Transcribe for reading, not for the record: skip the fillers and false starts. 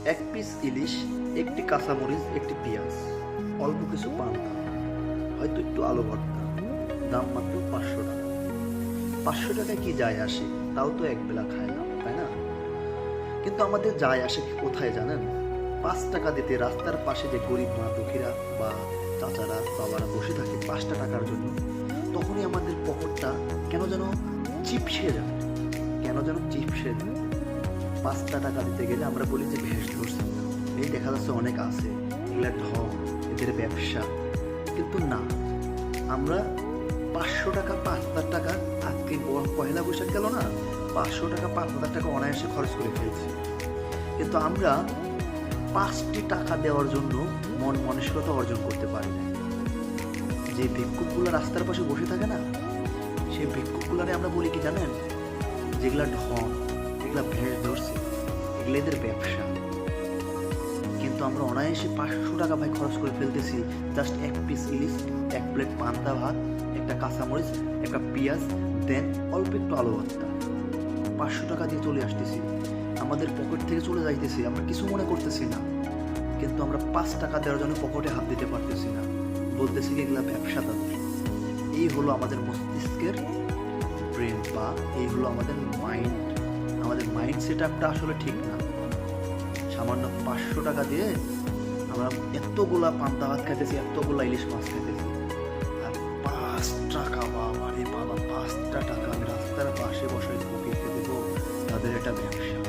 এক পিস ইলিশ, একটি কাঁচামরিচ, একটি পেঁয়াজ, অল্প কিছু পান্তা, হয়তো একটু আলু ভর্তা, দাম মাত্র 500 টাকা। 500 টাকায় কি যায় আসে? তাও তো একবেলা খাইলাম, তাই না? কিন্তু আমাদের যায় আসে কোথায় জানেন? 5 টাকা দিতে রাস্তার পাশে যে গরিব মা দুঃখীরা বা চাচারা বাবারা বসে থাকে 5টা টাকার জন্য, তখনই আমাদের পকেটটা কেন যেন চিপসে যায়, কেন যেন চিপসে যায়। 5টা টাকা দিতে গেলে আমরা বলি যে ভেস ধরছে, এই দেখা যাচ্ছে অনেক আছে, এগুলা ঢং, এদের ব্যবসা। কিন্তু না, আমরা 500 টাকা 5,000 টাকা আজকে পয়লা বৈশাখ গেল না, 500 টাকা 5,000 টাকা অনায়াসে খরচ করে ফেলছি। কিন্তু আমরা 5টি টাকা দেওয়ার জন্য মন মানসিকতা অর্জন করতে পারি না। যে ভিক্ষুকগুলো রাস্তার পাশে বসে থাকে না, সেই ভিক্ষুকগুলারে আমরা বলি কি জানেন? যেগুলা ঢং, এগুলা ভেস ধরছে, এগুলো এদের ব্যবসা। কিন্তু আমরা অনায়াসে 500 টাকা ভাই খরচ করে ফেলতেছি জাস্ট এক পিস ইলিশ, এক প্লেট পান্তা ভাত, একটা কাঁচামরিচ, একটা পেঁয়াজ, দেন অল্প একটু আলু ভর্তা। 500 টাকা দিয়ে চলে আসতেছি, আমাদের পকেট থেকে চলে যাইতেছি, আমরা কিছু মনে করতেছি না। কিন্তু আমরা 5 টাকা দেওয়ার জন্য পকেটে হাত দিতে পারতেছি না, বলতেছি কি এগুলা ব্যবসা তাদের। এই হলো আমাদের মস্তিষ্কের ব্রেন, বা এই হলো আমাদের মাইন্ড। আমাদের মাইন্ড সেট আপটা আসলে ঠিক না। সামান্য 500 টাকা দিয়ে আমরা এতগুলা পান্তা ভাত খাইতেছি, এতগুলা ইলিশ মাছ খাইতেছি। আর 5 টাকা, বাবা রে বাবা, 5টা টাকা আমি রাস্তার পাশে বসে ঢুকে দেবো, তাদের এটা ব্যবসা।